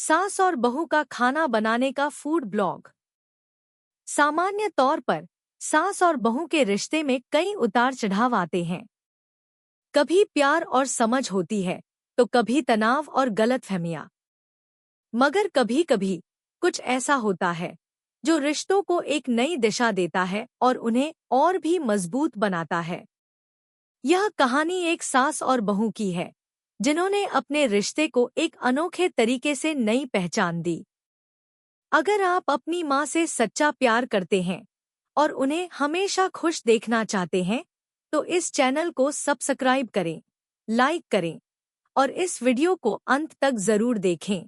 सास और बहू का खाना बनाने का फूड ब्लॉग। सामान्य तौर पर सास और बहू के रिश्ते में कई उतार चढ़ाव आते हैं। कभी प्यार और समझ होती है तो कभी तनाव और गलतफहमियां। मगर कभी कभी कुछ ऐसा होता है जो रिश्तों को एक नई दिशा देता है और उन्हें और भी मजबूत बनाता है। यह कहानी एक सास और बहू की है जिन्होंने अपने रिश्ते को एक अनोखे तरीके से नई पहचान दी। अगर आप अपनी माँ से सच्चा प्यार करते हैं और उन्हें हमेशा खुश देखना चाहते हैं तो इस चैनल को सब्सक्राइब करें, लाइक करें और इस वीडियो को अंत तक जरूर देखें,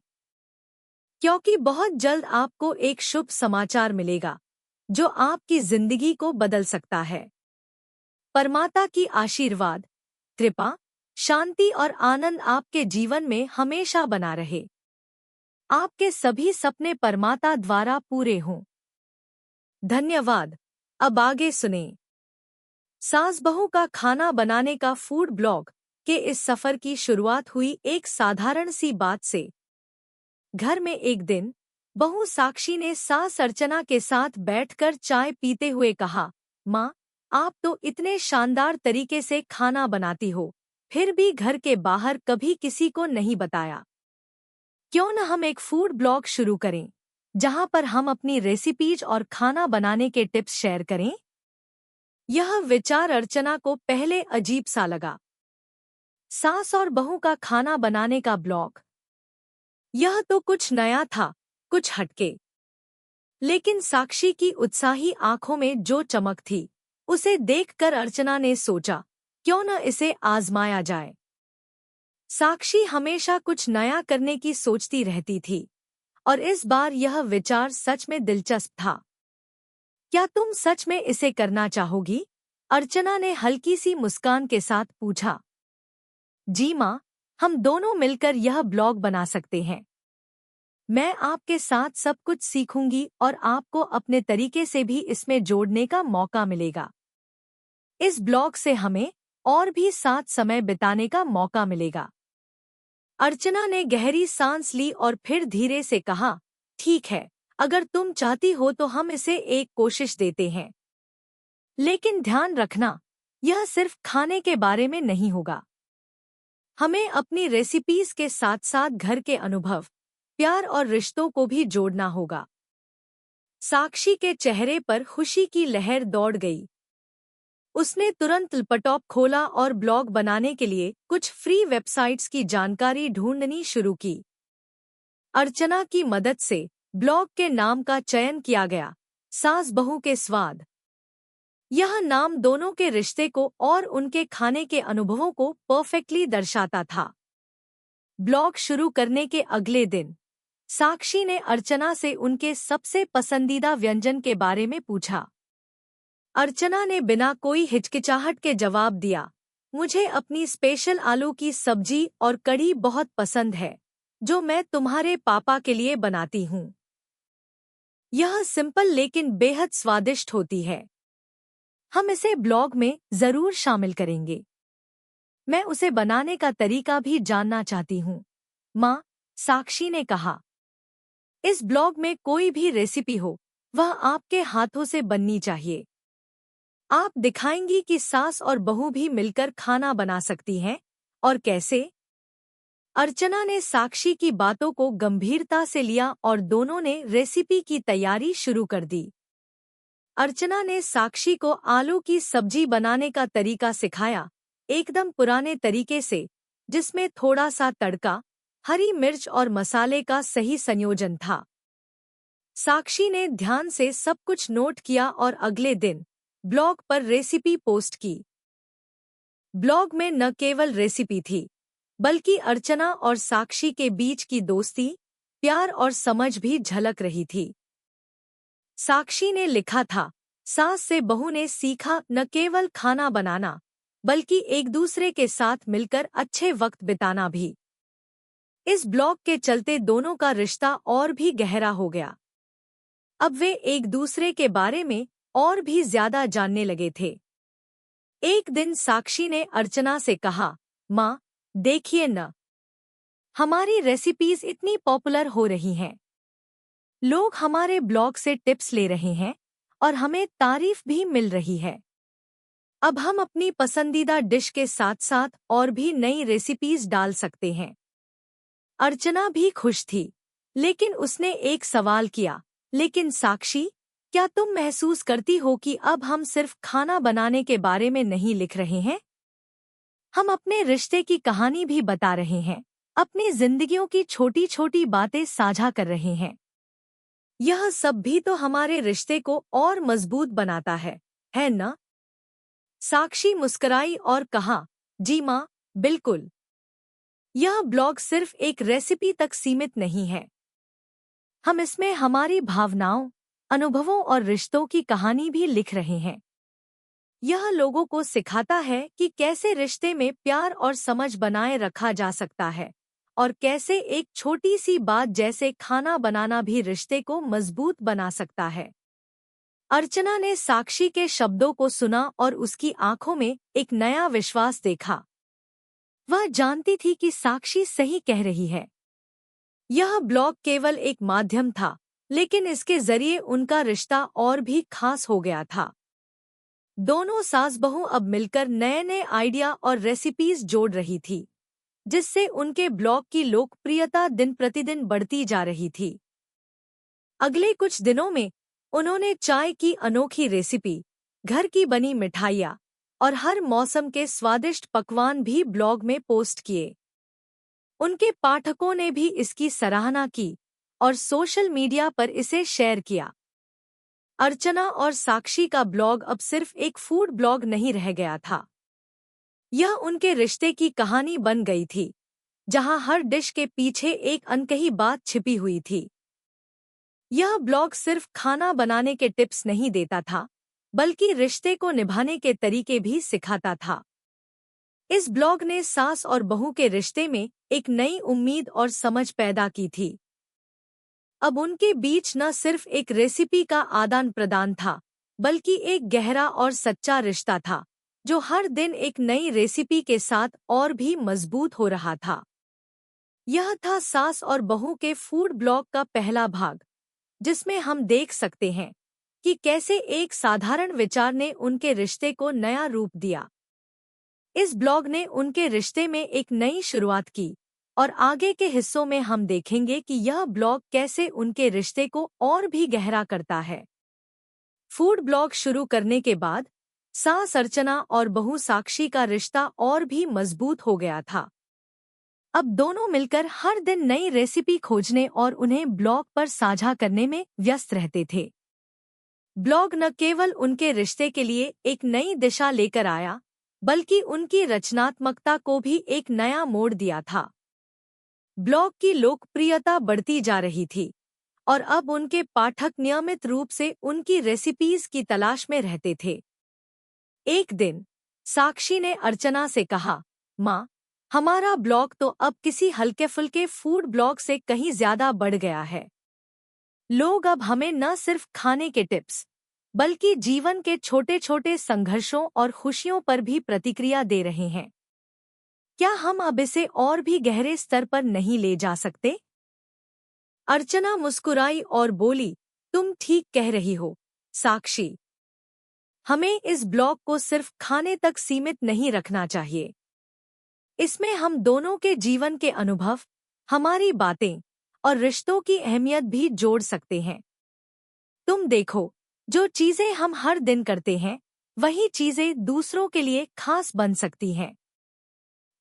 क्योंकि बहुत जल्द आपको एक शुभ समाचार मिलेगा जो आपकी जिंदगी को बदल सकता है। परमात्मा की आशीर्वाद, कृपा, शांति और आनंद आपके जीवन में हमेशा बना रहे। आपके सभी सपने परमात्मा द्वारा पूरे हों। धन्यवाद। अब आगे सुनें। सास बहू का खाना बनाने का फूड ब्लॉग के इस सफर की शुरुआत हुई एक साधारण सी बात से। घर में एक दिन बहू साक्षी ने सास अर्चना के साथ बैठकर चाय पीते हुए कहा, माँ, आप तो इतने शानदार तरीके से खाना बनाती हो, फिर भी घर के बाहर कभी किसी को नहीं बताया। क्यों न हम एक फूड ब्लॉग शुरू करें जहां पर हम अपनी रेसिपीज और खाना बनाने के टिप्स शेयर करें। यह विचार अर्चना को पहले अजीब सा लगा। सास और बहू का खाना बनाने का ब्लॉग, यह तो कुछ नया था, कुछ हटके। लेकिन साक्षी की उत्साही आंखों में जो चमक थी उसे देखकर अर्चना ने सोचा, क्यों न इसे आजमाया जाए। साक्षी हमेशा कुछ नया करने की सोचती रहती थी और इस बार यह विचार सच में दिलचस्प था। क्या तुम सच में इसे करना चाहोगी? अर्चना ने हल्की सी मुस्कान के साथ पूछा। जी माँ, हम दोनों मिलकर यह ब्लॉग बना सकते हैं। मैं आपके साथ सब कुछ सीखूंगी और आपको अपने तरीके से भी इसमें जोड़ने का मौका मिलेगा। इस ब्लॉग से हमें और भी साथ समय बिताने का मौका मिलेगा। अर्चना ने गहरी सांस ली और फिर धीरे से कहा, ठीक है, अगर तुम चाहती हो तो हम इसे एक कोशिश देते हैं। लेकिन ध्यान रखना, यह सिर्फ खाने के बारे में नहीं होगा। हमें अपनी रेसिपीज के साथ साथ घर के अनुभव, प्यार और रिश्तों को भी जोड़ना होगा। साक्षी के चेहरे पर खुशी की लहर दौड़ गई। उसने तुरंत लैपटॉप खोला और ब्लॉग बनाने के लिए कुछ फ्री वेबसाइट्स की जानकारी ढूंढनी शुरू की। अर्चना की मदद से ब्लॉग के नाम का चयन किया गया, सास बहू के स्वाद। यह नाम दोनों के रिश्ते को और उनके खाने के अनुभवों को परफेक्टली दर्शाता था। ब्लॉग शुरू करने के अगले दिन साक्षी ने अर्चना से उनके सबसे पसंदीदा व्यंजन के बारे में पूछा। अर्चना ने बिना कोई हिचकिचाहट के जवाब दिया, मुझे अपनी स्पेशल आलू की सब्जी और कढ़ी बहुत पसंद है, जो मैं तुम्हारे पापा के लिए बनाती हूँ। यह सिंपल लेकिन बेहद स्वादिष्ट होती है। हम इसे ब्लॉग में जरूर शामिल करेंगे। मैं उसे बनाने का तरीका भी जानना चाहती हूँ, माँ, साक्षी ने कहा। इस ब्लॉग में कोई भी रेसिपी हो, वह आपके हाथों से बननी चाहिए। आप दिखाएंगी कि सास और बहू भी मिलकर खाना बना सकती हैं, और कैसे? अर्चना ने साक्षी की बातों को गंभीरता से लिया और दोनों ने रेसिपी की तैयारी शुरू कर दी। अर्चना ने साक्षी को आलू की सब्जी बनाने का तरीका सिखाया, एकदम पुराने तरीके से, जिसमें थोड़ा सा तड़का, हरी मिर्च और मसाले का सही संयोजन था। साक्षी ने ध्यान से सब कुछ नोट किया और अगले दिन ब्लॉग पर रेसिपी पोस्ट की। ब्लॉग में न केवल रेसिपी थी, बल्कि अर्चना और साक्षी के बीच की दोस्ती, प्यार और समझ भी झलक रही थी। साक्षी ने लिखा था, सास से बहू ने सीखा न केवल खाना बनाना, बल्कि एक दूसरे के साथ मिलकर अच्छे वक्त बिताना भी। इस ब्लॉग के चलते दोनों का रिश्ता और भी गहरा हो गया। अब वे एक दूसरे के बारे में और भी ज्यादा जानने लगे थे। एक दिन साक्षी ने अर्चना से कहा, माँ, देखिए न, हमारी रेसिपीज इतनी पॉपुलर हो रही हैं। लोग हमारे ब्लॉग से टिप्स ले रहे हैं और हमें तारीफ भी मिल रही है। अब हम अपनी पसंदीदा डिश के साथ साथ और भी नई रेसिपीज डाल सकते हैं। अर्चना भी खुश थी, लेकिन उसने एक सवाल किया, लेकिन साक्षी, क्या तुम महसूस करती हो कि अब हम सिर्फ खाना बनाने के बारे में नहीं लिख रहे हैं? हम अपने रिश्ते की कहानी भी बता रहे हैं, अपनी जिंदगियों की छोटी छोटी बातें साझा कर रहे हैं। यह सब भी तो हमारे रिश्ते को और मजबूत बनाता है ना? साक्षी मुस्कुराई और कहा, जी माँ, बिल्कुल। यह ब्लॉग सिर्फ एक रेसिपी तक सीमित नहीं है। हम इसमें हमारी भावनाओं, अनुभवों और रिश्तों की कहानी भी लिख रहे हैं। यह लोगों को सिखाता है कि कैसे रिश्ते में प्यार और समझ बनाए रखा जा सकता है और कैसे एक छोटी सी बात जैसे खाना बनाना भी रिश्ते को मजबूत बना सकता है। अर्चना ने साक्षी के शब्दों को सुना और उसकी आंखों में एक नया विश्वास देखा। वह जानती थी कि साक्षी सही कह रही है। यह ब्लॉग केवल एक माध्यम था, लेकिन इसके जरिए उनका रिश्ता और भी खास हो गया था। दोनों सास बहू अब मिलकर नए नए आइडिया और रेसिपीज जोड़ रही थी, जिससे उनके ब्लॉग की लोकप्रियता दिन प्रतिदिन बढ़ती जा रही थी। अगले कुछ दिनों में उन्होंने चाय की अनोखी रेसिपी, घर की बनी मिठाइयाँ और हर मौसम के स्वादिष्ट पकवान भी ब्लॉग में पोस्ट किए। उनके पाठकों ने भी इसकी सराहना की और सोशल मीडिया पर इसे शेयर किया। अर्चना और साक्षी का ब्लॉग अब सिर्फ एक फूड ब्लॉग नहीं रह गया था। यह उनके रिश्ते की कहानी बन गई थी, जहां हर डिश के पीछे एक अनकही बात छिपी हुई थी। यह ब्लॉग सिर्फ खाना बनाने के टिप्स नहीं देता था, बल्कि रिश्ते को निभाने के तरीके भी सिखाता था। इस ब्लॉग ने सास और बहू के रिश्ते में एक नई उम्मीद और समझ पैदा की थी। अब उनके बीच न सिर्फ एक रेसिपी का आदान प्रदान था, बल्कि एक गहरा और सच्चा रिश्ता था, जो हर दिन एक नई रेसिपी के साथ और भी मजबूत हो रहा था। यह था सास और बहू के फूड ब्लॉग का पहला भाग, जिसमें हम देख सकते हैं कि कैसे एक साधारण विचार ने उनके रिश्ते को नया रूप दिया। इस ब्लॉग ने उनके रिश्ते में एक नई शुरुआत की और आगे के हिस्सों में हम देखेंगे कि यह ब्लॉग कैसे उनके रिश्ते को और भी गहरा करता है। फूड ब्लॉग शुरू करने के बाद सास अर्चना और बहू साक्षी का रिश्ता और भी मजबूत हो गया था। अब दोनों मिलकर हर दिन नई रेसिपी खोजने और उन्हें ब्लॉग पर साझा करने में व्यस्त रहते थे। ब्लॉग न केवल उनके रिश्ते के लिए एक नई दिशा लेकर आया, बल्कि उनकी रचनात्मकता को भी एक नया मोड़ दिया था। ब्लॉग की लोकप्रियता बढ़ती जा रही थी और अब उनके पाठक नियमित रूप से उनकी रेसिपीज की तलाश में रहते थे। एक दिन साक्षी ने अर्चना से कहा, माँ, हमारा ब्लॉग तो अब किसी हल्के फुल्के फूड ब्लॉग से कहीं ज्यादा बढ़ गया है। लोग अब हमें न सिर्फ खाने के टिप्स, बल्कि जीवन के छोटे छोटे संघर्षों और खुशियों पर भी प्रतिक्रिया दे रहे हैं। क्या हम अब इसे और भी गहरे स्तर पर नहीं ले जा सकते? अर्चना मुस्कुराई और बोली, तुम ठीक कह रही हो, साक्षी। हमें इस ब्लॉग को सिर्फ खाने तक सीमित नहीं रखना चाहिए। इसमें हम दोनों के जीवन के अनुभव, हमारी बातें और रिश्तों की अहमियत भी जोड़ सकते हैं। तुम देखो, जो चीजें हम हर दिन करते हैं, वही चीजें दूसरों के लिए खास बन सकती हैं।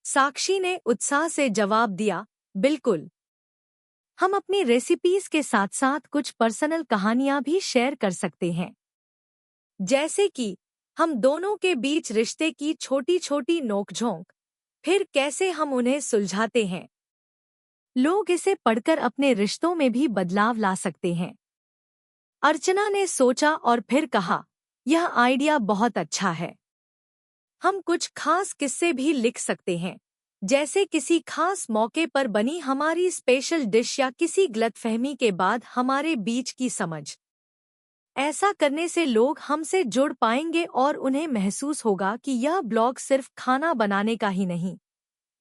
साक्षी ने उत्साह से जवाब दिया, बिल्कुल। हम अपनी रेसिपीज के साथ साथ कुछ पर्सनल कहानियां भी शेयर कर सकते हैं, जैसे कि हम दोनों के बीच रिश्ते की छोटी छोटी नोकझोंक, फिर कैसे हम उन्हें सुलझाते हैं। लोग इसे पढ़कर अपने रिश्तों में भी बदलाव ला सकते हैं। अर्चना ने सोचा और फिर कहा, यह आइडिया बहुत अच्छा है। हम कुछ खास किस्से भी लिख सकते हैं, जैसे किसी खास मौके पर बनी हमारी स्पेशल डिश या किसी गलतफहमी के बाद हमारे बीच की समझ। ऐसा करने से लोग हमसे जुड़ पाएंगे और उन्हें महसूस होगा कि यह ब्लॉग सिर्फ खाना बनाने का ही नहीं,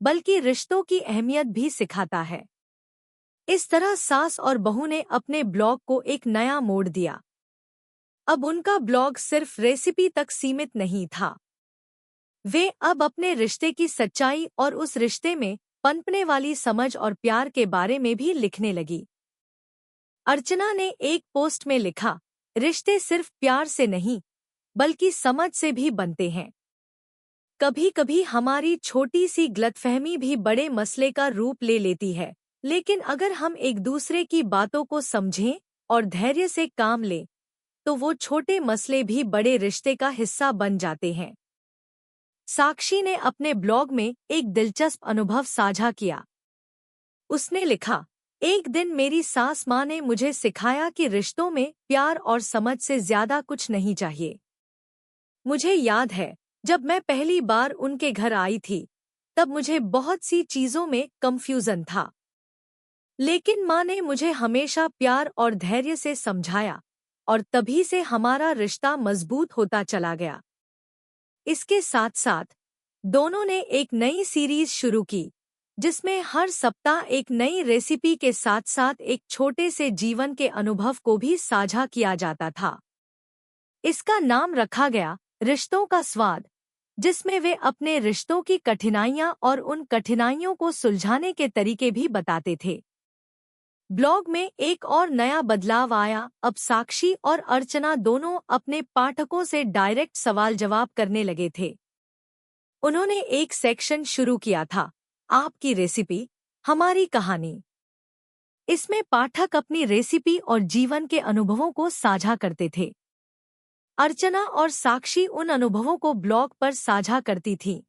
बल्कि रिश्तों की अहमियत भी सिखाता है। इस तरह सास और बहू ने अपने ब्लॉग को एक नया मोड़ दिया। अब उनका ब्लॉग सिर्फ रेसिपी तक सीमित नहीं था। वे अब अपने रिश्ते की सच्चाई और उस रिश्ते में पनपने वाली समझ और प्यार के बारे में भी लिखने लगी। अर्चना ने एक पोस्ट में लिखा, रिश्ते सिर्फ प्यार से नहीं, बल्कि समझ से भी बनते हैं। कभी कभी हमारी छोटी सी गलतफहमी भी बड़े मसले का रूप ले लेती है, लेकिन अगर हम एक दूसरे की बातों को समझें और धैर्य से काम लें, तो वो छोटे मसले भी बड़े रिश्ते का हिस्सा बन जाते हैं। साक्षी ने अपने ब्लॉग में एक दिलचस्प अनुभव साझा किया। उसने लिखा, एक दिन मेरी सास माँ ने मुझे सिखाया कि रिश्तों में प्यार और समझ से ज्यादा कुछ नहीं चाहिए। मुझे याद है, जब मैं पहली बार उनके घर आई थी, तब मुझे बहुत सी चीजों में कंफ्यूजन था। लेकिन माँ ने मुझे हमेशा प्यार और धैर्य से समझाया, और तभी से हमारा रिश्ता मजबूत होता चला गया। इसके साथ साथ दोनों ने एक नई सीरीज शुरू की, जिसमें हर सप्ताह एक नई रेसिपी के साथ साथ एक छोटे से जीवन के अनुभव को भी साझा किया जाता था। इसका नाम रखा गया रिश्तों का स्वाद, जिसमें वे अपने रिश्तों की कठिनाइयां और उन कठिनाइयों को सुलझाने के तरीके भी बताते थे। ब्लॉग में एक और नया बदलाव आया। अब साक्षी और अर्चना दोनों अपने पाठकों से डायरेक्ट सवाल जवाब करने लगे थे। उन्होंने एक सेक्शन शुरू किया था, आपकी रेसिपी, हमारी कहानी। इसमें पाठक अपनी रेसिपी और जीवन के अनुभवों को साझा करते थे। अर्चना और साक्षी उन अनुभवों को ब्लॉग पर साझा करती थीं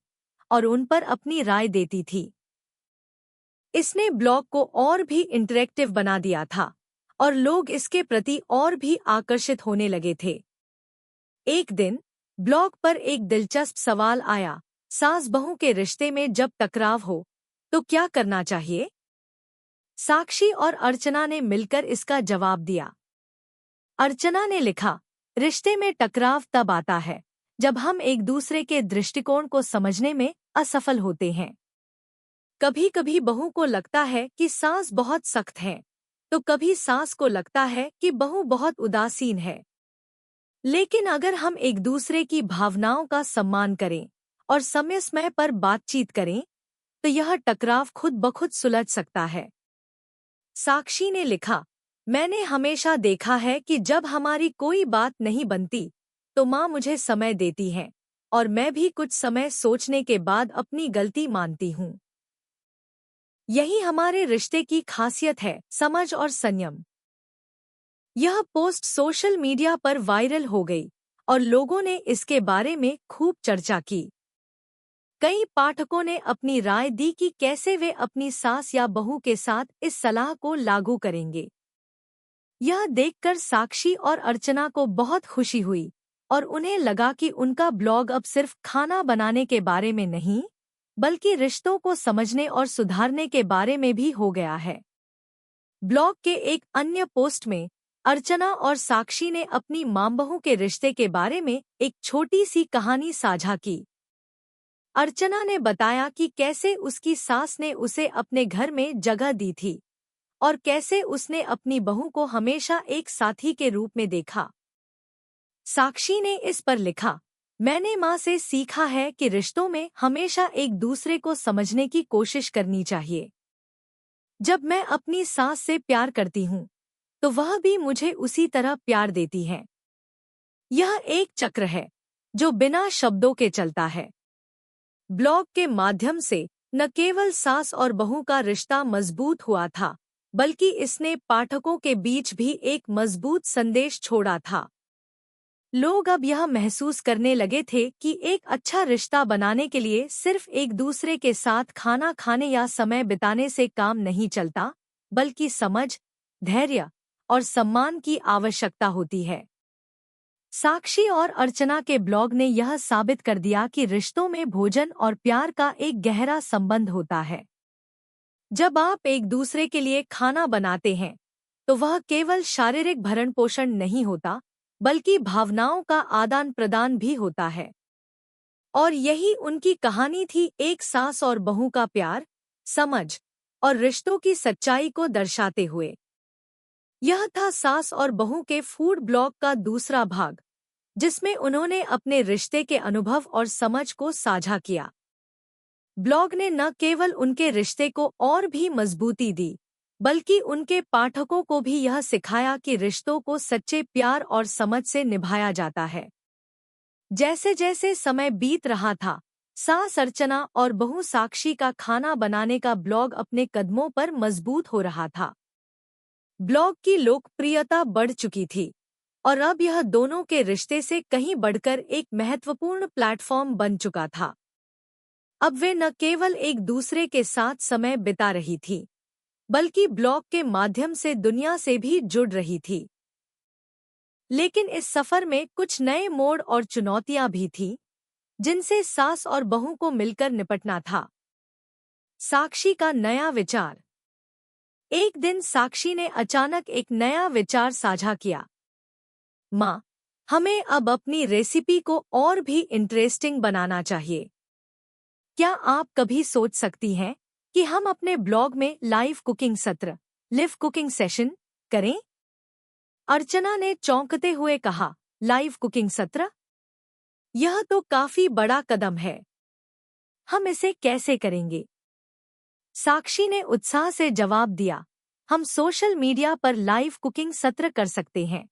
और उन पर अपनी राय देती थी। इसने ब्लॉग को और भी इंटरैक्टिव बना दिया था और लोग इसके प्रति और भी आकर्षित होने लगे थे। एक दिन ब्लॉग पर एक दिलचस्प सवाल आया, सास बहू के रिश्ते में जब टकराव हो तो क्या करना चाहिए? साक्षी और अर्चना ने मिलकर इसका जवाब दिया। अर्चना ने लिखा, रिश्ते में टकराव तब आता है जब हम एक दूसरे के दृष्टिकोण को समझने में असफल होते हैं। कभी कभी बहू को लगता है कि सास बहुत सख्त है, तो कभी सास को लगता है कि बहू बहुत उदासीन है। लेकिन अगर हम एक दूसरे की भावनाओं का सम्मान करें और समय समय पर बातचीत करें, तो यह टकराव खुद ब खुद सुलझ सकता है। साक्षी ने लिखा, मैंने हमेशा देखा है कि जब हमारी कोई बात नहीं बनती, तो माँ मुझे समय देती हैं और मैं भी कुछ समय सोचने के बाद अपनी गलती मानती हूँ। यही हमारे रिश्ते की खासियत है, समझ और संयम। यह पोस्ट सोशल मीडिया पर वायरल हो गई और लोगों ने इसके बारे में खूब चर्चा की। कई पाठकों ने अपनी राय दी कि कैसे वे अपनी सास या बहू के साथ इस सलाह को लागू करेंगे। यह देखकर साक्षी और अर्चना को बहुत खुशी हुई और उन्हें लगा कि उनका ब्लॉग अब सिर्फ खाना बनाने के बारे में नहीं, बल्कि रिश्तों को समझने और सुधारने के बारे में भी हो गया है। ब्लॉग के एक अन्य पोस्ट में अर्चना और साक्षी ने अपनी मां-बहू के रिश्ते के बारे में एक छोटी सी कहानी साझा की। अर्चना ने बताया कि कैसे उसकी सास ने उसे अपने घर में जगह दी थी और कैसे उसने अपनी बहू को हमेशा एक साथी के रूप में देखा। साक्षी ने इस पर लिखा, मैंने माँ से सीखा है कि रिश्तों में हमेशा एक दूसरे को समझने की कोशिश करनी चाहिए। जब मैं अपनी सास से प्यार करती हूँ, तो वह भी मुझे उसी तरह प्यार देती है। यह एक चक्र है जो बिना शब्दों के चलता है। ब्लॉग के माध्यम से न केवल सास और बहू का रिश्ता मजबूत हुआ था, बल्कि इसने पाठकों के बीच भी एक मजबूत संदेश छोड़ा था। लोग अब यह महसूस करने लगे थे कि एक अच्छा रिश्ता बनाने के लिए सिर्फ एक दूसरे के साथ खाना खाने या समय बिताने से काम नहीं चलता, बल्कि समझ, धैर्य और सम्मान की आवश्यकता होती है। साक्षी और अर्चना के ब्लॉग ने यह साबित कर दिया कि रिश्तों में भोजन और प्यार का एक गहरा संबंध होता है। जब आप एक दूसरे के लिए खाना बनाते हैं, तो वह केवल शारीरिक भरण पोषण नहीं होता, बल्कि भावनाओं का आदान प्रदान भी होता है। और यही उनकी कहानी थी, एक सास और बहू का प्यार, समझ और रिश्तों की सच्चाई को दर्शाते हुए। यह था सास और बहू के फूड ब्लॉग का दूसरा भाग, जिसमें उन्होंने अपने रिश्ते के अनुभव और समझ को साझा किया। ब्लॉग ने न केवल उनके रिश्ते को और भी मजबूती दी, बल्कि उनके पाठकों को भी यह सिखाया कि रिश्तों को सच्चे प्यार और समझ से निभाया जाता है। जैसे जैसे समय बीत रहा था, सास अर्चना और बहू साक्षी का खाना बनाने का ब्लॉग अपने कदमों पर मजबूत हो रहा था। ब्लॉग की लोकप्रियता बढ़ चुकी थी और अब यह दोनों के रिश्ते से कहीं बढ़कर एक महत्वपूर्ण प्लेटफॉर्म बन चुका था। अब वे न केवल एक दूसरे के साथ समय बिता रही थी, बल्कि ब्लॉग के माध्यम से दुनिया से भी जुड़ रही थी। लेकिन इस सफर में कुछ नए मोड़ और चुनौतियां भी थीं, जिनसे सास और बहू को मिलकर निपटना था। साक्षी का नया विचार। एक दिन साक्षी ने अचानक एक नया विचार साझा किया। माँ, हमें अब अपनी रेसिपी को और भी इंटरेस्टिंग बनाना चाहिए। क्या आप कभी सोच सकती हैं कि हम अपने ब्लॉग में लाइव कुकिंग सत्र, लिव कुकिंग सेशन करें? अर्चना ने चौंकते हुए कहा, लाइव कुकिंग सत्र? यह तो काफी बड़ा कदम है। हम इसे कैसे करेंगे? साक्षी ने उत्साह से जवाब दिया, हम सोशल मीडिया पर लाइव कुकिंग सत्र कर सकते हैं।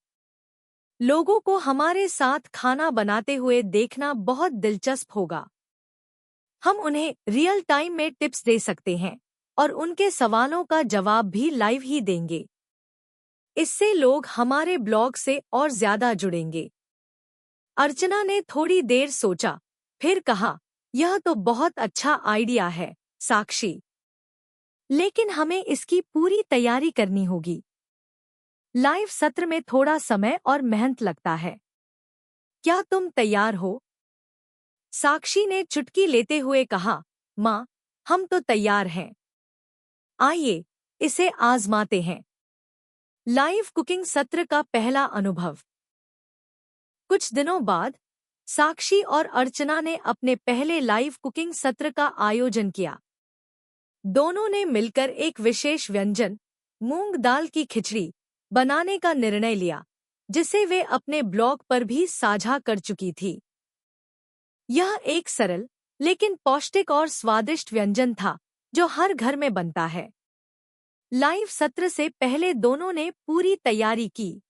लोगों को हमारे साथ खाना बनाते हुए देखना बहुत दिलचस्प होगा। हम उन्हें रियल टाइम में टिप्स दे सकते हैं और उनके सवालों का जवाब भी लाइव ही देंगे। इससे लोग हमारे ब्लॉग से और ज्यादा जुड़ेंगे। अर्चना ने थोड़ी देर सोचा, फिर कहा, यह तो बहुत अच्छा आइडिया है, साक्षी। लेकिन हमें इसकी पूरी तैयारी करनी होगी। लाइव सत्र में थोड़ा समय और मेहनत लगता है। क्या तुम तैयार हो? साक्षी ने चुटकी लेते हुए कहा, माँ, हम तो तैयार हैं। आइए, इसे आजमाते हैं। लाइव कुकिंग सत्र का पहला अनुभव। कुछ दिनों बाद साक्षी और अर्चना ने अपने पहले लाइव कुकिंग सत्र का आयोजन किया। दोनों ने मिलकर एक विशेष व्यंजन, मूंग दाल की खिचड़ी, बनाने का निर्णय लिया, जिसे वे अपने ब्लॉग पर भी साझा कर चुकी थी। यह एक सरल लेकिन पौष्टिक और स्वादिष्ट व्यंजन था, जो हर घर में बनता है। लाइव सत्र से पहले दोनों ने पूरी तैयारी की।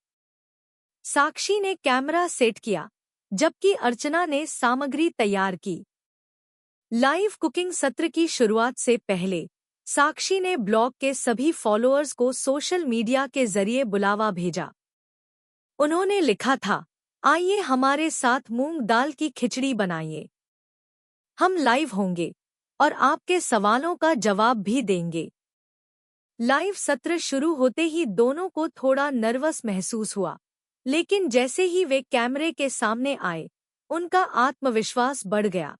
साक्षी ने कैमरा सेट किया, जबकि अर्चना ने सामग्री तैयार की। लाइव कुकिंग सत्र की शुरुआत से पहले साक्षी ने ब्लॉग के सभी फॉलोअर्स को सोशल मीडिया के जरिए बुलावा भेजा। उन्होंने लिखा था, आइए हमारे साथ मूंग दाल की खिचड़ी बनाइए। हम लाइव होंगे और आपके सवालों का जवाब भी देंगे। लाइव सत्र शुरू होते ही दोनों को थोड़ा नर्वस महसूस हुआ, लेकिन जैसे ही वे कैमरे के सामने आए, उनका आत्मविश्वास बढ़ गया।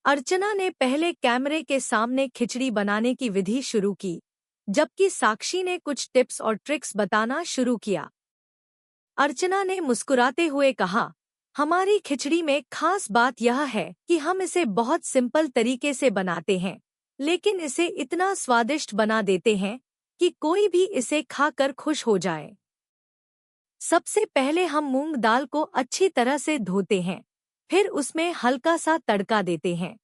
अर्चना ने पहले कैमरे के सामने खिचड़ी बनाने की विधि शुरू की, जबकि साक्षी ने कुछ टिप्स और ट्रिक्स बताना शुरू किया। अर्चना ने मुस्कुराते हुए कहा, हमारी खिचड़ी में खास बात यह है कि हम इसे बहुत सिंपल तरीके से बनाते हैं, लेकिन इसे इतना स्वादिष्ट बना देते हैं कि कोई भी इसे खाकर खुश हो जाए। सबसे पहले हम मूंग दाल को अच्छी तरह से धोते हैं, फिर उसमें हल्का सा तड़का देते हैं।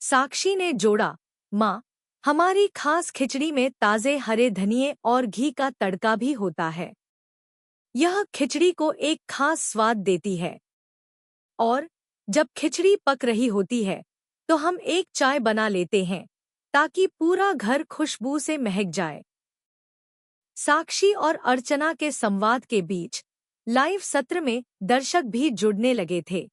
साक्षी ने जोड़ा, माँ, हमारी खास खिचड़ी में ताजे हरे धनिये और घी का तड़का भी होता है। यह खिचड़ी को एक खास स्वाद देती है। और जब खिचड़ी पक रही होती है, तो हम एक चाय बना लेते हैं, ताकि पूरा घर खुशबू से महक जाए। साक्षी और अर्चना के संवाद के बीच लाइव सत्र में दर्शक भी जुड़ने लगे थे।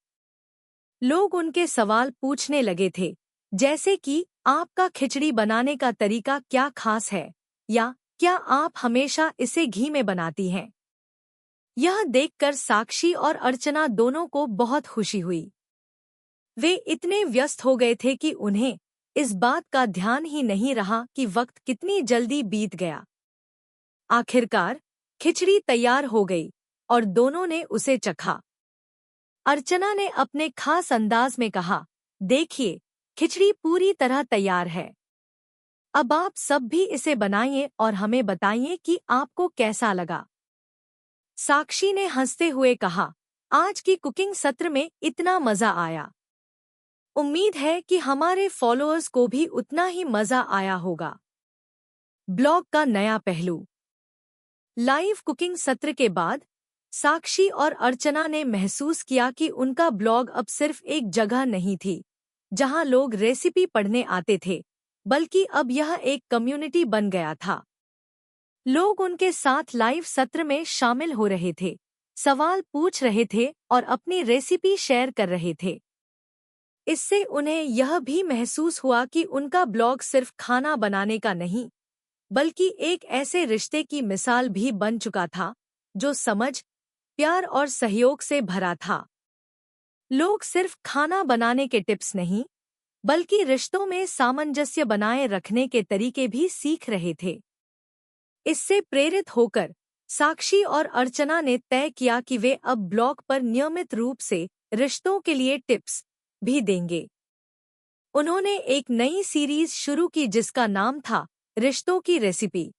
लोग उनके सवाल पूछने लगे थे, जैसे कि आपका खिचड़ी बनाने का तरीका क्या खास है, या क्या आप हमेशा इसे घी में बनाती हैं? यह देखकर साक्षी और अर्चना दोनों को बहुत खुशी हुई। वे इतने व्यस्त हो गए थे कि उन्हें इस बात का ध्यान ही नहीं रहा कि वक्त कितनी जल्दी बीत गया। आखिरकार खिचड़ी तैयार हो गई और दोनों ने उसे चखा। अर्चना ने अपने खास अंदाज में कहा, देखिए, खिचड़ी पूरी तरह तैयार है। अब आप सब भी इसे बनाइए और हमें बताइए कि आपको कैसा लगा। साक्षी ने हंसते हुए कहा, आज की कुकिंग सत्र में इतना मजा आया। उम्मीद है कि हमारे फॉलोअर्स को भी उतना ही मजा आया होगा। ब्लॉग का नया पहलू। लाइव कुकिंग सत्र के बाद साक्षी और अर्चना ने महसूस किया कि उनका ब्लॉग अब सिर्फ एक जगह नहीं थी जहां लोग रेसिपी पढ़ने आते थे, बल्कि अब यह एक कम्युनिटी बन गया था। लोग उनके साथ लाइव सत्र में शामिल हो रहे थे, सवाल पूछ रहे थे और अपनी रेसिपी शेयर कर रहे थे। इससे उन्हें यह भी महसूस हुआ कि उनका ब्लॉग सिर्फ खाना बनाने का नहीं, बल्कि एक ऐसे रिश्ते की मिसाल भी बन चुका था जो समझ, प्यार और सहयोग से भरा था। लोग सिर्फ खाना बनाने के टिप्स नहीं, बल्कि रिश्तों में सामंजस्य बनाए रखने के तरीके भी सीख रहे थे। इससे प्रेरित होकर साक्षी और अर्चना ने तय किया कि वे अब ब्लॉग पर नियमित रूप से रिश्तों के लिए टिप्स भी देंगे। उन्होंने एक नई सीरीज शुरू की जिसका नाम था रिश्तों की रेसिपी।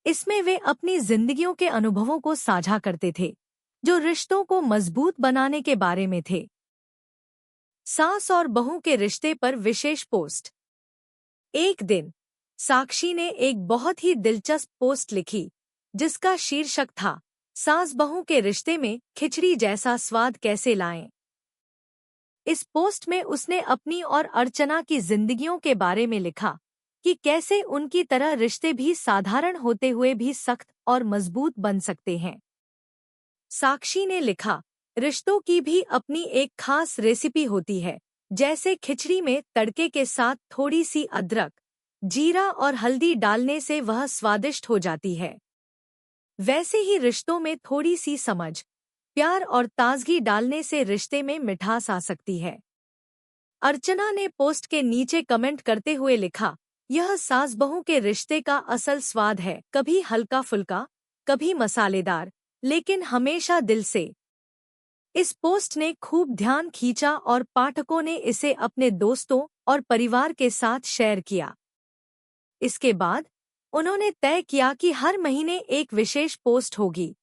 इसमें वे अपनी जिंदगियों के अनुभवों को साझा करते थे, जो रिश्तों को मजबूत बनाने के बारे में थे। सास और बहू के रिश्ते पर विशेष पोस्ट। एक दिन साक्षी ने एक बहुत ही दिलचस्प पोस्ट लिखी, जिसका शीर्षक था, सास बहू के रिश्ते में खिचड़ी जैसा स्वाद कैसे लाएं। इस पोस्ट में उसने अपनी और अर्चना की जिंदगियों के बारे में लिखा कि कैसे उनकी तरह रिश्ते भी साधारण होते हुए भी सख्त और मजबूत बन सकते हैं। साक्षी ने लिखा, रिश्तों की भी अपनी एक खास रेसिपी होती है, जैसे खिचड़ी में तड़के के साथ थोड़ी सी अदरक, जीरा और हल्दी डालने से वह स्वादिष्ट हो जाती है। वैसे ही रिश्तों में थोड़ी सी समझ, प्यार और ताजगी डालने से रिश्ते में मिठास आ सकती है। अर्चना ने पोस्ट के नीचे कमेंट करते हुए लिखा, यह सास बहू के रिश्ते का असल स्वाद है, कभी हल्का फुल्का, कभी मसालेदार, लेकिन हमेशा दिल से। इस पोस्ट ने खूब ध्यान खींचा और पाठकों ने इसे अपने दोस्तों और परिवार के साथ शेयर किया। इसके बाद उन्होंने तय किया कि हर महीने एक विशेष पोस्ट होगी,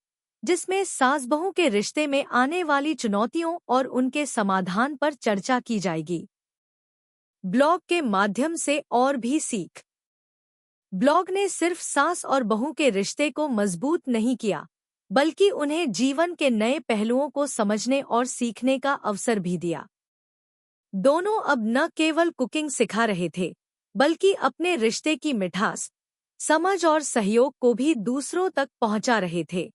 जिसमें सास बहू के रिश्ते में आने वाली चुनौतियों और उनके समाधान पर चर्चा की जाएगी। ब्लॉग के माध्यम से और भी सीख। ब्लॉग ने सिर्फ सास और बहू के रिश्ते को मजबूत नहीं किया, बल्कि उन्हें जीवन के नए पहलुओं को समझने और सीखने का अवसर भी दिया। दोनों अब न केवल कुकिंग सिखा रहे थे, बल्कि अपने रिश्ते की मिठास, समझ और सहयोग को भी दूसरों तक पहुंचा रहे थे।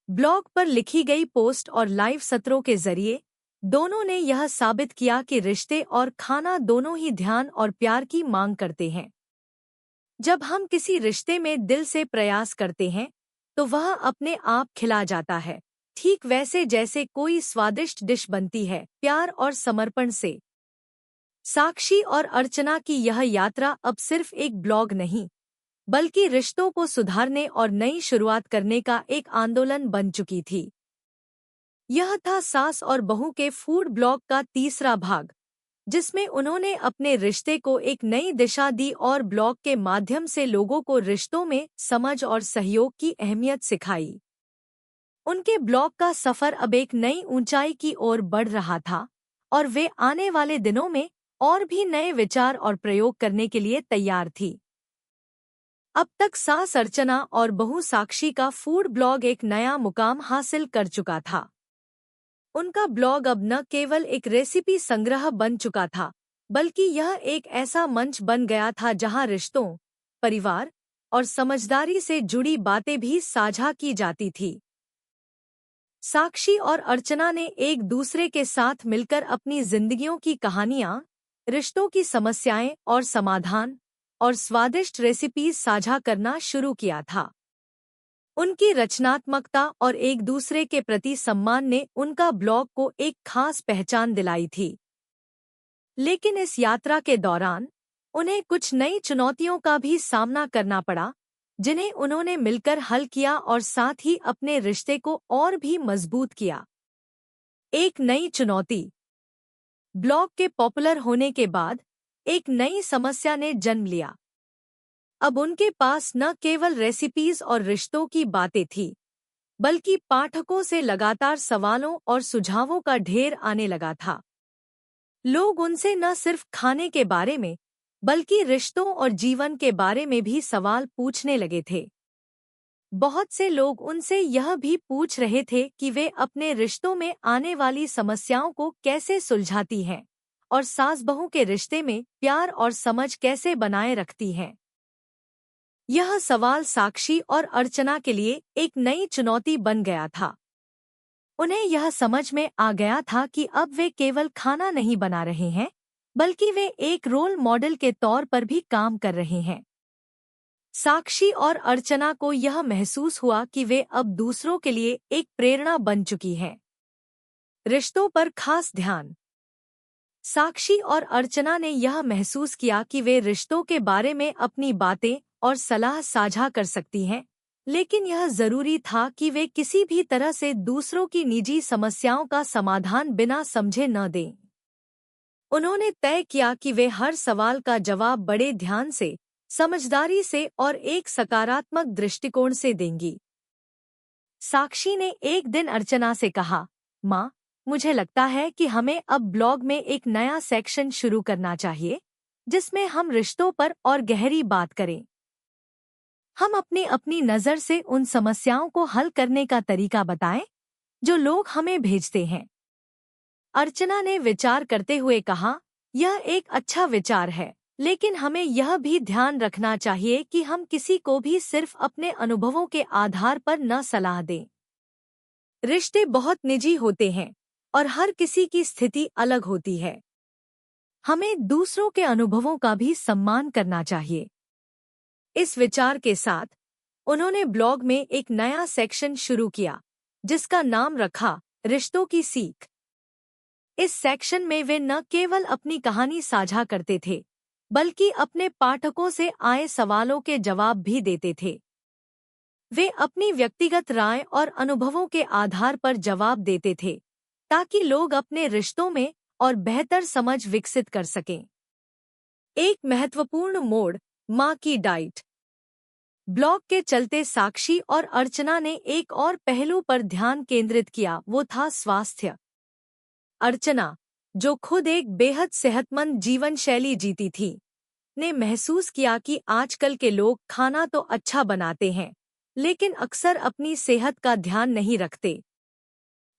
ब्लॉग पर लिखी गई पोस्ट और लाइव सत्रों के जरिए दोनों ने यह साबित किया कि रिश्ते और खाना दोनों ही ध्यान और प्यार की मांग करते हैं। जब हम किसी रिश्ते में दिल से प्रयास करते हैं, तो वह अपने आप खिला जाता है, ठीक वैसे जैसे कोई स्वादिष्ट डिश बनती है, प्यार और समर्पण से। साक्षी और अर्चना की यह यात्रा अब सिर्फ एक ब्लॉग नहीं, बल्कि रिश्तों को सुधारने और नई शुरुआत करने का एक आंदोलन बन चुकी थी। यह था सास और बहू के फूड ब्लॉग का तीसरा भाग, जिसमें उन्होंने अपने रिश्ते को एक नई दिशा दी और ब्लॉग के माध्यम से लोगों को रिश्तों में समझ और सहयोग की अहमियत सिखाई। उनके ब्लॉग का सफर अब एक नई ऊंचाई की ओर बढ़ रहा था और वे आने वाले दिनों में और भी नए विचार और प्रयोग करने के लिए तैयार थी। अब तक सास अर्चना और बहू साक्षी का फूड ब्लॉग एक नया मुकाम हासिल कर चुका था। उनका ब्लॉग अब न केवल एक रेसिपी संग्रह बन चुका था, बल्कि यह एक ऐसा मंच बन गया था जहां रिश्तों, परिवार और समझदारी से जुड़ी बातें भी साझा की जाती थी। साक्षी और अर्चना ने एक दूसरे के साथ मिलकर अपनी जिंदगियों की कहानियां, रिश्तों की समस्याएं और समाधान और स्वादिष्ट रेसिपीज साझा करना शुरू किया था। उनकी रचनात्मकता और एक दूसरे के प्रति सम्मान ने उनका ब्लॉग को एक खास पहचान दिलाई थी। लेकिन इस यात्रा के दौरान उन्हें कुछ नई चुनौतियों का भी सामना करना पड़ा, जिन्हें उन्होंने मिलकर हल किया और साथ ही अपने रिश्ते को और भी मजबूत किया। एक नई चुनौती। ब्लॉग के पॉपुलर होने के बाद एक नई समस्या ने जन्म लिया। अब उनके पास न केवल रेसिपीज और रिश्तों की बातें थी, बल्कि पाठकों से लगातार सवालों और सुझावों का ढेर आने लगा था। लोग उनसे न सिर्फ खाने के बारे में, बल्कि रिश्तों और जीवन के बारे में भी सवाल पूछने लगे थे। बहुत से लोग उनसे यह भी पूछ रहे थे कि वे अपने रिश्तों में आने वाली समस्याओं को कैसे सुलझाती हैं और सास-बहू के रिश्ते में प्यार और समझ कैसे बनाए रखती हैं। यह सवाल साक्षी और अर्चना के लिए एक नई चुनौती बन गया था। उन्हें यह समझ में आ गया था कि अब वे केवल खाना नहीं बना रहे हैं, बल्कि वे एक रोल मॉडल के तौर पर भी काम कर रहे हैं। साक्षी और अर्चना को यह महसूस हुआ कि वे अब दूसरों के लिए एक प्रेरणा बन चुकी हैं। रिश्तों पर खास ध्यान। साक्षी और अर्चना ने यह महसूस किया कि वे रिश्तों के बारे में अपनी बातें और सलाह साझा कर सकती हैं, लेकिन यह जरूरी था कि वे किसी भी तरह से दूसरों की निजी समस्याओं का समाधान बिना समझे न दें। उन्होंने तय किया कि वे हर सवाल का जवाब बड़े ध्यान से, समझदारी से और एक सकारात्मक दृष्टिकोण से देंगी। साक्षी ने एक दिन अर्चना से कहा, माँ, मुझे लगता है कि हमें अब ब्लॉग में एक नया सेक्शन शुरू करना चाहिए, जिसमें हम रिश्तों पर और गहरी बात करें। हम अपनी अपनी नज़र से उन समस्याओं को हल करने का तरीका बताएं, जो लोग हमें भेजते हैं। अर्चना ने विचार करते हुए कहा, यह एक अच्छा विचार है, लेकिन हमें यह भी ध्यान रखना चाहिए कि हम किसी को भी सिर्फ अपने अनुभवों के आधार पर न सलाह दें। रिश्ते बहुत निजी होते हैं और हर किसी की स्थिति अलग होती है। हमें दूसरों के अनुभवों का भी सम्मान करना चाहिए। इस विचार के साथ उन्होंने ब्लॉग में एक नया सेक्शन शुरू किया, जिसका नाम रखा रिश्तों की सीख। इस सेक्शन में वे न केवल अपनी कहानी साझा करते थे, बल्कि अपने पाठकों से आए सवालों के जवाब भी देते थे। वे अपनी व्यक्तिगत राय और अनुभवों के आधार पर जवाब देते थे, ताकि लोग अपने रिश्तों में और बेहतर समझ विकसित कर सकें। एक महत्वपूर्ण मोड़, माँ की डाइट। ब्लॉग के चलते साक्षी और अर्चना ने एक और पहलू पर ध्यान केंद्रित किया, वो था स्वास्थ्य। अर्चना, जो खुद एक बेहद सेहतमंद जीवन शैली जीती थी, ने महसूस किया कि आजकल के लोग खाना तो अच्छा बनाते हैं, लेकिन अक्सर अपनी सेहत का ध्यान नहीं रखते।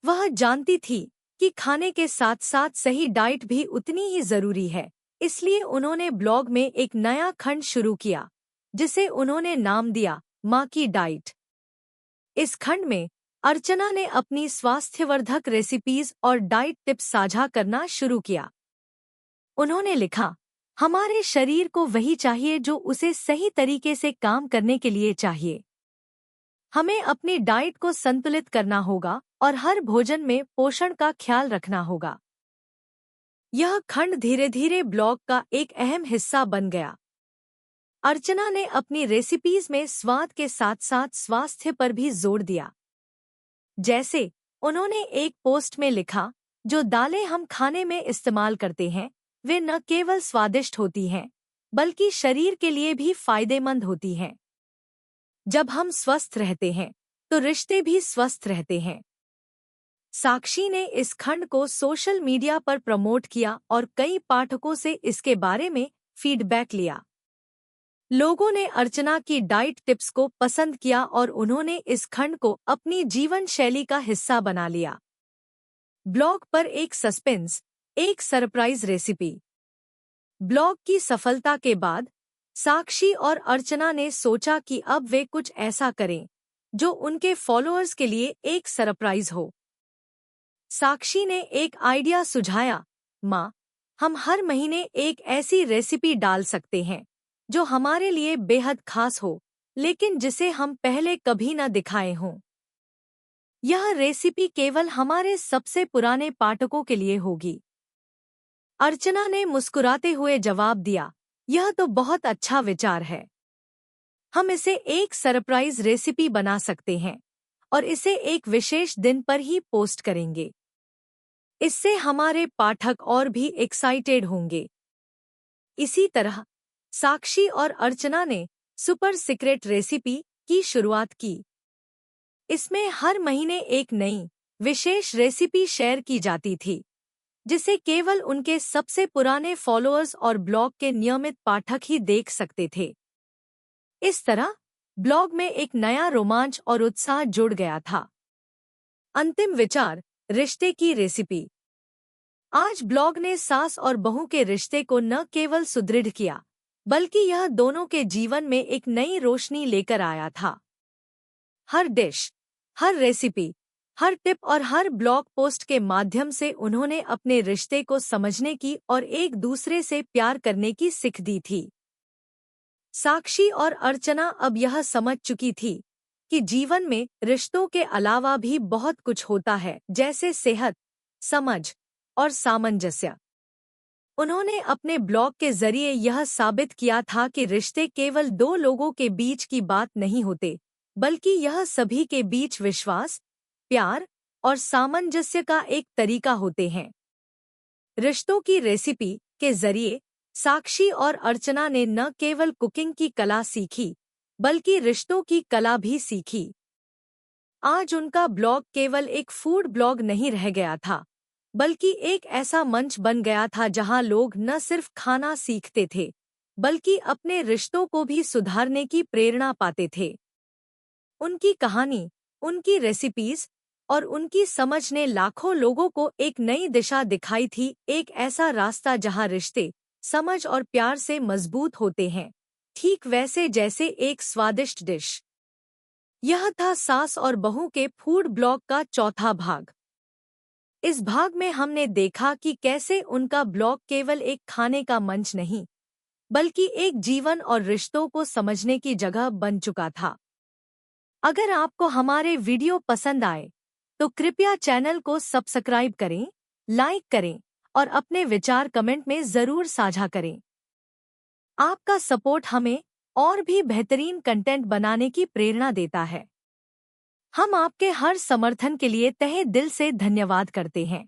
वह जानती थी कि खाने के साथ साथ सही डाइट भी उतनी ही जरूरी है, इसलिए उन्होंने ब्लॉग में एक नया खंड शुरू किया, जिसे उन्होंने नाम दिया माँ की डाइट। इस खंड में अर्चना ने अपनी स्वास्थ्यवर्धक रेसिपीज और डाइट टिप्स साझा करना शुरू किया। उन्होंने लिखा, हमारे शरीर को वही चाहिए जो उसे सही तरीके से काम करने के लिए चाहिए। हमें अपनी डाइट को संतुलित करना होगा और हर भोजन में पोषण का ख्याल रखना होगा। यह खंड धीरे धीरे ब्लॉग का एक अहम हिस्सा बन गया। अर्चना ने अपनी रेसिपीज में स्वाद के साथ साथ स्वास्थ्य पर भी जोर दिया। जैसे उन्होंने एक पोस्ट में लिखा, जो दालें हम खाने में इस्तेमाल करते हैं, वे न केवल स्वादिष्ट होती हैं, बल्कि शरीर के लिए भी फायदेमंद होती हैं। जब हम स्वस्थ रहते हैं, तो रिश्ते भी स्वस्थ रहते हैं। साक्षी ने इस खंड को सोशल मीडिया पर प्रमोट किया और कई पाठकों से इसके बारे में फीडबैक लिया। लोगों ने अर्चना की डाइट टिप्स को पसंद किया और उन्होंने इस खंड को अपनी जीवन शैली का हिस्सा बना लिया। ब्लॉग पर एक सस्पेंस, एक सरप्राइज रेसिपी। ब्लॉग की सफलता के बाद साक्षी और अर्चना ने सोचा कि अब वे कुछ ऐसा करें जो उनके फॉलोअर्स के लिए एक सरप्राइज हो। साक्षी ने एक आइडिया सुझाया, माँ, हम हर महीने एक ऐसी रेसिपी डाल सकते हैं जो हमारे लिए बेहद खास हो, लेकिन जिसे हम पहले कभी न दिखाए हों। यह रेसिपी केवल हमारे सबसे पुराने पाठकों के लिए होगी। अर्चना ने मुस्कुराते हुए जवाब दिया, यह तो बहुत अच्छा विचार है। हम इसे एक सरप्राइज रेसिपी बना सकते हैं और इसे एक विशेष दिन पर ही पोस्ट करेंगे। इससे हमारे पाठक और भी एक्साइटेड होंगे। इसी तरह साक्षी और अर्चना ने सुपर सीक्रेट रेसिपी की शुरुआत की। इसमें हर महीने एक नई विशेष रेसिपी शेयर की जाती थी, जिसे केवल उनके सबसे पुराने फॉलोअर्स और ब्लॉग के नियमित पाठक ही देख सकते थे। इस तरह ब्लॉग में एक नया रोमांच और उत्साह जुड़ गया था। अंतिम विचार, रिश्ते की रेसिपी। आज ब्लॉग ने सास और बहू के रिश्ते को न केवल सुदृढ़ किया, बल्कि यह दोनों के जीवन में एक नई रोशनी लेकर आया था। हर डिश, हर रेसिपी, हर टिप और हर ब्लॉग पोस्ट के माध्यम से उन्होंने अपने रिश्ते को समझने की और एक दूसरे से प्यार करने की सीख दी थी। साक्षी और अर्चना अब यह समझ चुकी थी कि जीवन में रिश्तों के अलावा भी बहुत कुछ होता है, जैसे सेहत, समझ और सामंजस्य। उन्होंने अपने ब्लॉग के जरिए यह साबित किया था कि रिश्ते केवल दो लोगों के बीच की बात नहीं होते, बल्कि यह सभी के बीच विश्वास, प्यार और सामंजस्य का एक तरीका होते हैं। रिश्तों की रेसिपी के जरिए साक्षी और अर्चना ने न केवल कुकिंग की कला सीखी, बल्कि रिश्तों की कला भी सीखी। आज उनका ब्लॉग केवल एक फूड ब्लॉग नहीं रह गया था, बल्कि एक ऐसा मंच बन गया था जहां लोग न सिर्फ खाना सीखते थे, बल्कि अपने रिश्तों को भी सुधारने की प्रेरणा पाते थे। उनकी कहानी, उनकी रेसिपीज और उनकी समझ ने लाखों लोगों को एक नई दिशा दिखाई थी, एक ऐसा रास्ता जहां रिश्ते समझ और प्यार से मजबूत होते हैं, ठीक वैसे जैसे एक स्वादिष्ट डिश। यह था सास और बहू के फूड ब्लॉग का चौथा भाग। इस भाग में हमने देखा कि कैसे उनका ब्लॉग केवल एक खाने का मंच नहीं, बल्कि एक जीवन और रिश्तों को समझने की जगह बन चुका था। अगर आपको हमारे वीडियो पसंद आए, तो कृपया चैनल को सब्सक्राइब करें, लाइक करें और अपने विचार कमेंट में ज़रूर साझा करें। आपका सपोर्ट हमें और भी बेहतरीन कंटेंट बनाने की प्रेरणा देता है। हम आपके हर समर्थन के लिए तहे दिल से धन्यवाद करते हैं।